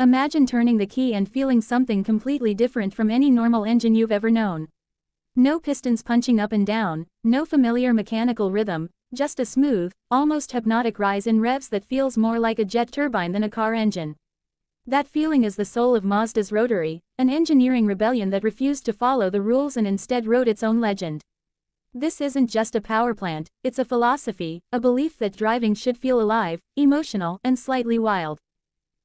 Imagine turning the key and feeling something completely different from any normal engine you've ever known. No pistons punching up and down, no familiar mechanical rhythm, just a smooth, almost hypnotic rise in revs that feels more like a jet turbine than a car engine. That feeling is the soul of Mazda's Rotary, an engineering rebellion that refused to follow the rules and instead wrote its own legend. This isn't just a power plant, it's a philosophy, a belief that driving should feel alive, emotional, and slightly wild.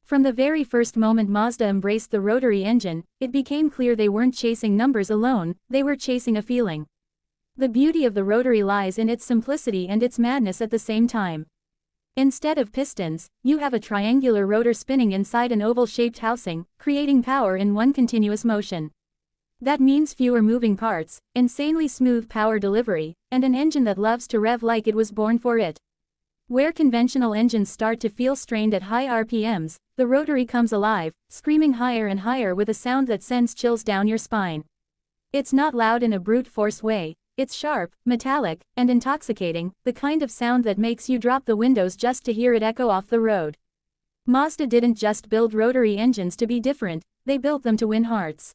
From the very first moment Mazda embraced the rotary engine, it became clear they weren't chasing numbers alone, they were chasing a feeling. The beauty of the rotary lies in its simplicity and its madness at the same time. Instead of pistons, you have a triangular rotor spinning inside an oval-shaped housing, creating power in one continuous motion. That means fewer moving parts, insanely smooth power delivery, and an engine that loves to rev like it was born for it. Where conventional engines start to feel strained at high RPMs, the rotary comes alive, screaming higher and higher with a sound that sends chills down your spine. It's not loud in a brute force way, it's sharp, metallic, and intoxicating, the kind of sound that makes you drop the windows just to hear it echo off the road. Mazda didn't just build rotary engines to be different, they built them to win hearts.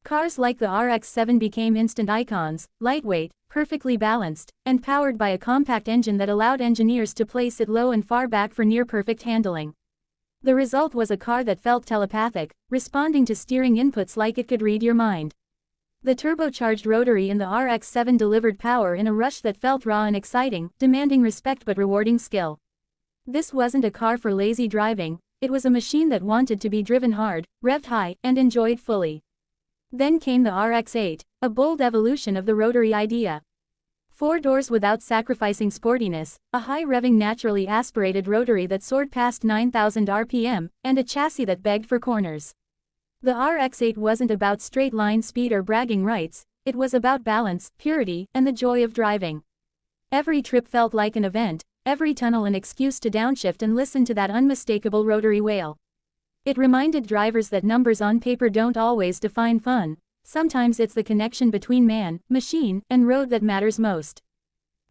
Cars like the RX-7 became instant icons, lightweight, perfectly balanced, and powered by a compact engine that allowed engineers to place it low and far back for near-perfect handling. The result was a car that felt telepathic, responding to steering inputs like it could read your mind. The turbocharged rotary in the RX-7 delivered power in a rush that felt raw and exciting, demanding respect but rewarding skill. This wasn't a car for lazy driving, it was a machine that wanted to be driven hard, revved high, and enjoyed fully. Then came the RX-8, a bold evolution of the rotary idea. 4 doors without sacrificing sportiness, a high-revving naturally aspirated rotary that soared past 9,000 RPM, and a chassis that begged for corners. The RX-8 wasn't about straight-line speed or bragging rights, it was about balance, purity, and the joy of driving. Every trip felt like an event, every tunnel an excuse to downshift and listen to that unmistakable rotary wail. It reminded drivers that numbers on paper don't always define fun. Sometimes it's the connection between man, machine, and road that matters most.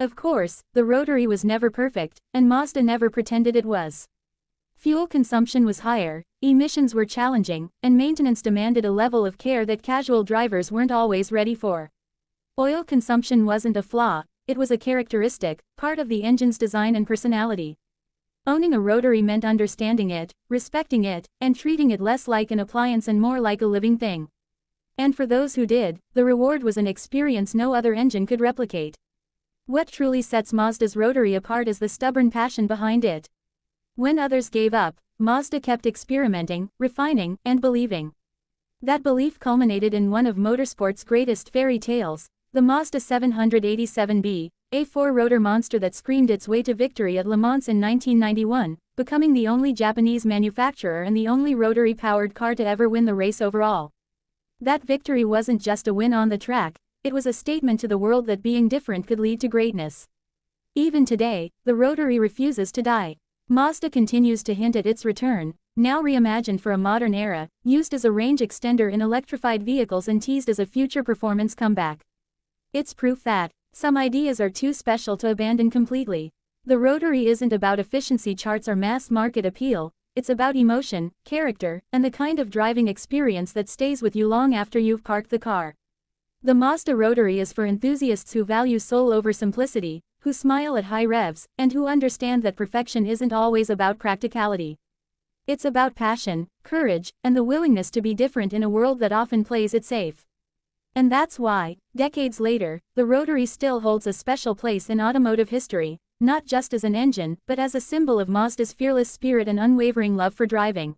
Of course, the rotary was never perfect, and Mazda never pretended it was. Fuel consumption was higher, emissions were challenging, and maintenance demanded a level of care that casual drivers weren't always ready for. Oil consumption wasn't a flaw, it was a characteristic, part of the engine's design and personality. Owning a rotary meant understanding it, respecting it, and treating it less like an appliance and more like a living thing. And for those who did, the reward was an experience no other engine could replicate. What truly sets Mazda's rotary apart is the stubborn passion behind it. When others gave up, Mazda kept experimenting, refining, and believing. That belief culminated in one of motorsport's greatest fairy tales, the Mazda 787B, a 4-rotor monster that screamed its way to victory at Le Mans in 1991, becoming the only Japanese manufacturer and the only rotary-powered car to ever win the race overall. That victory wasn't just a win on the track, it was a statement to the world that being different could lead to greatness. Even today, the rotary refuses to die. Mazda continues to hint at its return, now reimagined for a modern era, used as a range extender in electrified vehicles and teased as a future performance comeback. It's proof that some ideas are too special to abandon completely. The rotary isn't about efficiency charts or mass market appeal, it's about emotion, character, and the kind of driving experience that stays with you long after you've parked the car. The Mazda rotary is for enthusiasts who value soul over simplicity, who smile at high revs, and who understand that perfection isn't always about practicality. It's about passion, courage, and the willingness to be different in a world that often plays it safe. And that's why, decades later, the rotary still holds a special place in automotive history, not just as an engine, but as a symbol of Mazda's fearless spirit and unwavering love for driving.